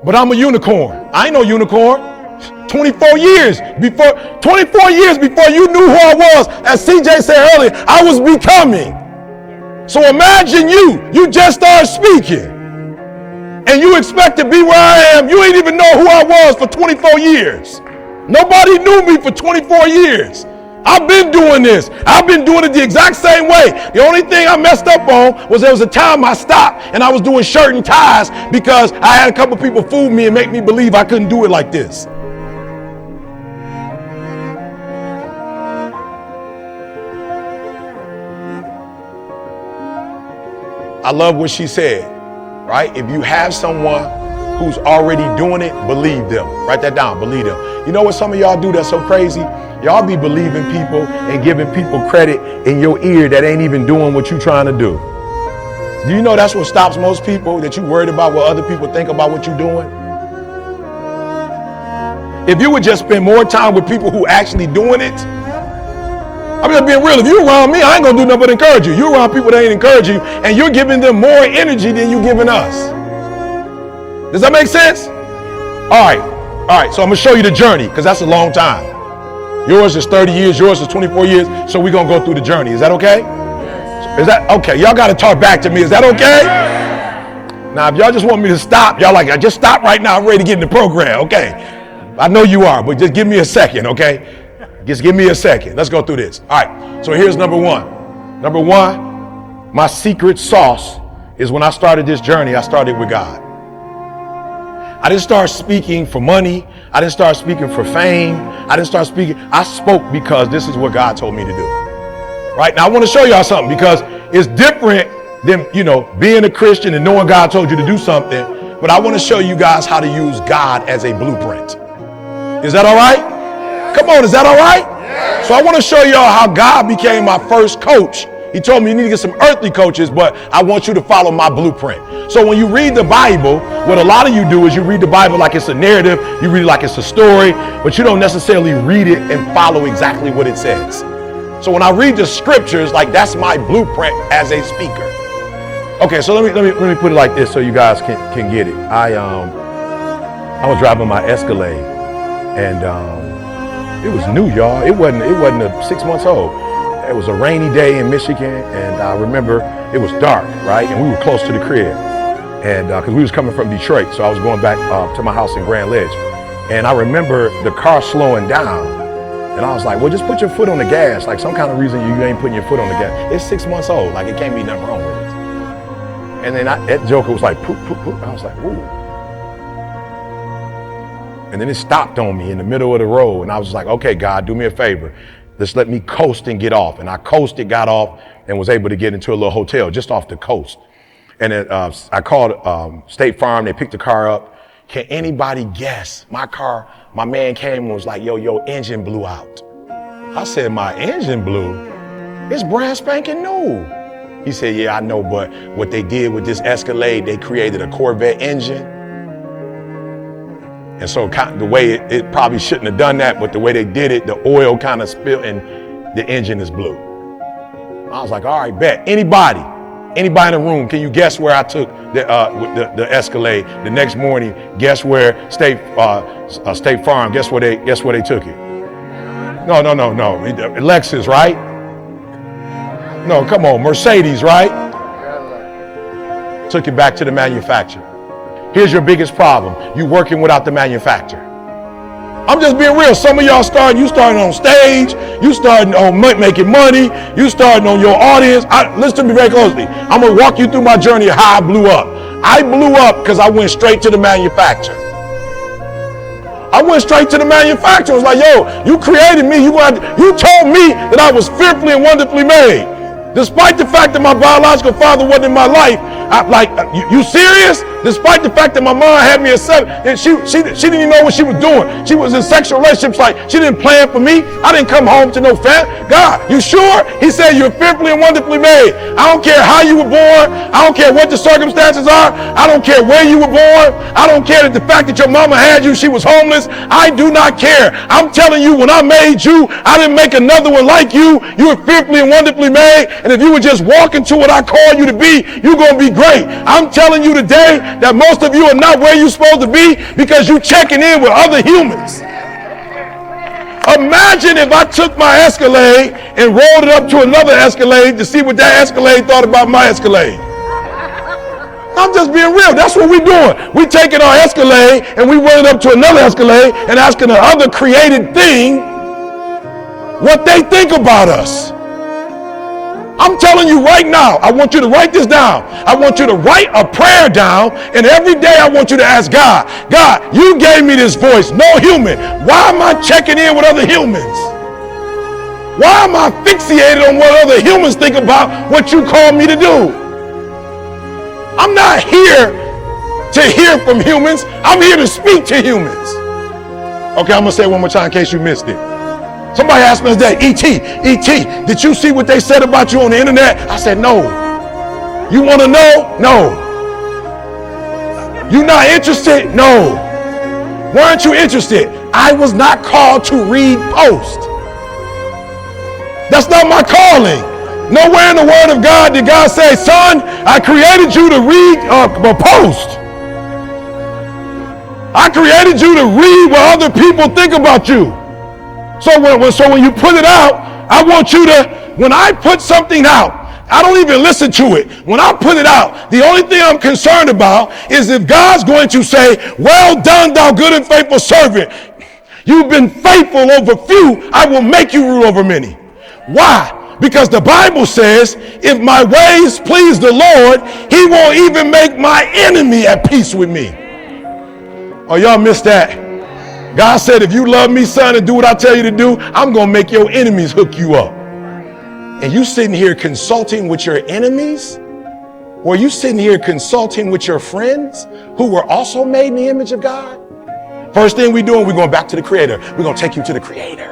But I'm a unicorn. I ain't no unicorn. 24 years before you knew who I was, as CJ said earlier, I was becoming. So imagine you just started speaking and you expect to be where I am. You ain't even know who I was for 24 years. Nobody knew me for 24 years. I've been doing this. I've been doing it the exact same way. The only thing I messed up on was there was a time I stopped and I was doing shirt and ties because I had a couple people fool me and make me believe I couldn't do it like this. I love what she said, right? If you have someone who's already doing it, believe them. Write that down, believe them. You know what some of y'all do that's so crazy? Y'all be believing people and giving people credit in your ear that ain't even doing what you trying to do. Do you know that's what stops most people, that you worried about what other people think about what you're doing? If you would just spend more time with people who actually doing it, I'm just being real. If you're around me, I ain't gonna do nothing but encourage you. You're around people that ain't encourage you, and you're giving them more energy than you giving us. Does that make sense? All right. So I'm gonna show you the journey, because that's a long time. Yours is 30 years, yours is 24 years. So we're gonna go through the journey. Is that okay? Yes. Is that okay? Y'all gotta talk back to me. Is that okay? Yes. Now, if y'all just want me to stop, y'all like, I just stop right now. I'm ready to get in the program. Okay. I know you are, but just give me a second, okay? Just give me a second. Let's go through this. All right. So here's number one. Number one, my secret sauce is when I started this journey, I started with God. I didn't start speaking for money. I didn't start speaking for fame. I didn't start speaking. I spoke because this is what God told me to do. Right? Now I want to show y'all something, because it's different than, being a Christian and knowing God told you to do something. But I want to show you guys how to use God as a blueprint. Is that all right? Come on, is that all right? Yeah. So I want to show y'all how God became my first coach. He told me you need to get some earthly coaches, but I want you to follow my blueprint. So when you read the Bible, what a lot of you do is you read the Bible like it's a narrative, you read it like it's a story, but you don't necessarily read it and follow exactly what it says. So when I read the scriptures, like that's my blueprint as a speaker. Okay, so let me put it like this so you guys can get it. I was driving my Escalade, and it was new, y'all. It wasn't 6 months old. It was a rainy day in Michigan, and I remember it was dark, right? And we were close to the crib, and because we was coming from Detroit, so I was going back to my house in Grand Ledge. And I remember the car slowing down, and I was like, well, just put your foot on the gas. Like some kind of reason you ain't putting your foot on the gas. It's 6 months old. Like it can't be nothing wrong with it. And then that joker was like, poop, poop, poop. I was like, ooh. And then it stopped on me in the middle of the road. And I was like, okay, God, do me a favor. Just let me coast and get off. And I coasted, got off, and was able to get into a little hotel just off the coast. And then, I called State Farm. They picked the car up. Can anybody guess? My man came and was like, yo, engine blew out. I said, my engine blew? It's brand spanking new. He said, yeah, I know, but what they did with this Escalade, they created a Corvette engine. And so the way it probably shouldn't have done that, but the way they did it, the oil kind of spilled and the engine is blue. I was like, all right, bet. Anybody in the room, can you guess where I took the Escalade? The next morning, guess where State Farm, guess where they took it? No. Lexus, right? No, come on, Mercedes, right? Took it back to the manufacturer. Here's your biggest problem. You working without the manufacturer. I'm just being real. Some of y'all you starting on stage, you starting on making money, you starting on your audience. Listen to me very closely. I'm going to walk you through my journey of how I blew up. I blew up because I went straight to the manufacturer. I went straight to the manufacturer. I was like, yo, you created me. You told me that I was fearfully and wonderfully made. Despite the fact that my biological father wasn't in my life, you serious? Despite the fact that my mom had me at 7, and she didn't even know what she was doing. She was in sexual relationships, like she didn't plan for me. I didn't come home to no family. God, you sure? He said you're fearfully and wonderfully made. I don't care how you were born. I don't care what the circumstances are. I don't care where you were born. I don't care that the fact that your mama had you, she was homeless. I do not care. I'm telling you, when I made you, I didn't make another one like you. You were fearfully and wonderfully made. And if you would just walk into what I call you to be, you're going to be great. I'm telling you today, that most of you are not where you're supposed to be because you're checking in with other humans. Imagine if I took my Escalade and rolled it up to another Escalade to see what that Escalade thought about my Escalade. I'm just being real. That's what we're doing. We're taking our Escalade and we run it up to another Escalade and asking the other created thing what they think about us. I'm telling you right now, I want you to write this down. I want you to write a prayer down, and every day I want you to ask God, God, you gave me this voice, no human. Why am I checking in with other humans? Why am I fixated on what other humans think about what you call me to do? I'm not here to hear from humans. I'm here to speak to humans. Okay, I'm going to say it one more time in case you missed it. Somebody asked me today, E.T., did you see what they said about you on the internet? I said, no. You want to know? No. You not interested? No. Why aren't you interested? I was not called to read post. That's not my calling. Nowhere in the Word of God did God say, son, I created you to read a post. I created you to read what other people think about you. So when you put it out, I want you to, when I put something out, I don't even listen to it. When I put it out, the only thing I'm concerned about is if God's going to say, well done, thou good and faithful servant. You've been faithful over few, I will make you rule over many. Why? Because the Bible says, if my ways please the Lord, he won't even make my enemy at peace with me. Oh, y'all missed that. God said, if you love me, son, and do what I tell you to do, I'm going to make your enemies hook you up. And you sitting here consulting with your enemies? Or you sitting here consulting with your friends who were also made in the image of God? First thing we're doing, we're going back to the Creator. We're going to take you to the Creator.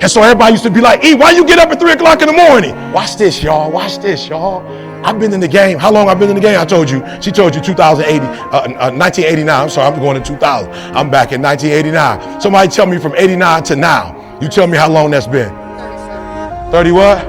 And so everybody used to be like, E, why you get up at 3 o'clock in the morning? Watch this, y'all. Watch this, y'all. I've been in the game. How long I've been in the game? I told you. She told you 1989. I'm sorry, I'm going to 2000. I'm back in 1989. Somebody tell me from 89 to now. You tell me how long that's been. 30 what?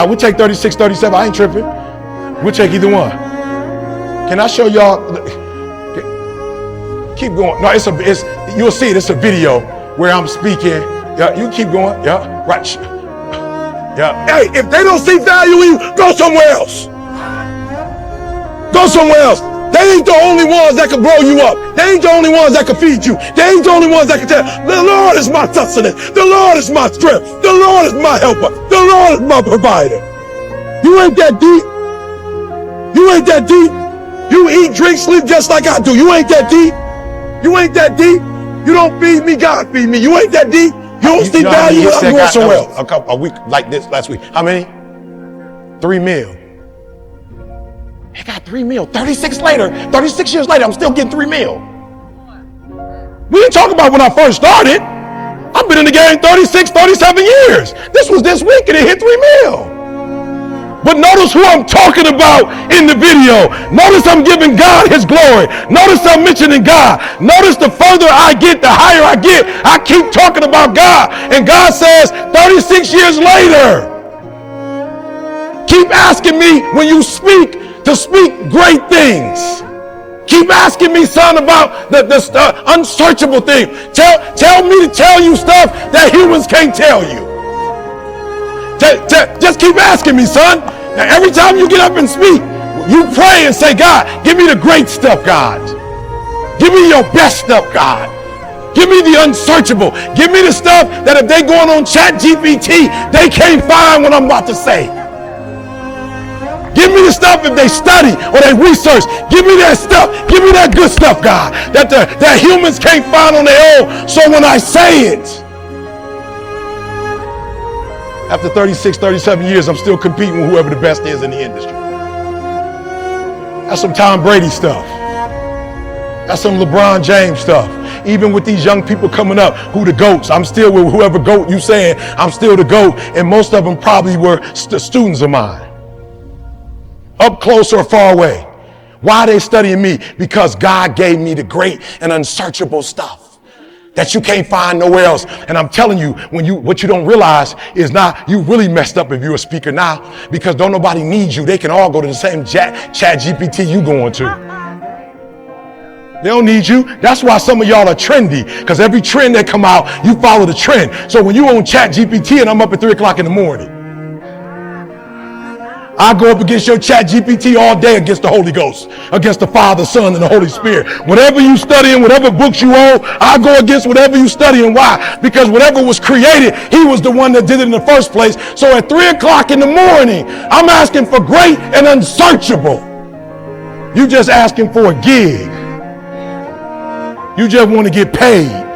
We take 36, 37. I ain't tripping. We'll take either one. Can I show y'all? Keep going. No, you'll see it. It's a video where I'm speaking. Yeah, you keep going. Yeah, right. Yeah. Hey, if they don't see value in you, go somewhere else. Go somewhere else. They ain't the only ones that can blow you up. They ain't the only ones that can feed you. They ain't the only ones that can tell. The Lord is my sustenance. The Lord is my strength. The Lord is my helper. The Lord is my provider. You ain't that deep. You ain't that deep. You eat, drink, sleep just like I do. You ain't that deep. You ain't that deep. You don't feed me, God feed me. You ain't that deep. You don't see value. I'm going somewhere else. A week like this last week. How many? 3 meal. He got 3 meal. 36 years later, I'm still getting 3 meal. We didn't talk about when I first started. I've been in the game 36, 37 years. This was this week and it hit 3 meal. But notice who I'm talking about in the video. Notice I'm giving God his glory. Notice I'm mentioning God. Notice the further I get, the higher I get. I keep talking about God. And God says 36 years later, keep asking me when you speak to speak great things. Keep asking me, son, about the unsearchable thing. Tell me to tell you stuff that humans can't tell you. Just keep asking me, son. Now, every time you get up and speak, you pray and say, God, give me the great stuff, God. Give me your best stuff, God. Give me the unsearchable. Give me the stuff that if they going on ChatGPT, they can't find what I'm about to say. Give me the stuff if they study or they research. Give me that stuff. Give me that good stuff, God, that humans can't find on their own. So when I say it, after 36, 37 years, I'm still competing with whoever the best is in the industry. That's some Tom Brady stuff. That's some LeBron James stuff. Even with these young people coming up, who the GOATs, I'm still with whoever GOAT you saying, I'm still the GOAT. And most of them probably were students of mine. Up close or far away. Why are they studying me? Because God gave me the great and unsearchable stuff that you can't find nowhere else. And I'm telling you, what you don't realize is not you really messed up if you're a speaker now, because don't nobody need you. They can all go to the same chat GPT you going to. They don't need you. That's why some of y'all are trendy, because every trend that come out, you follow the trend. So when you on chat GPT and I'm up at 3 o'clock in the morning, I go up against your chat GPT all day against the Holy Ghost, against the Father, Son, and the Holy Spirit. Whatever you studying, whatever books you own, I go against whatever you studying. Why? Because whatever was created, he was the one that did it in the first place. So at 3 o'clock in the morning, I'm asking for great and unsearchable. You just asking for a gig. You just want to get paid.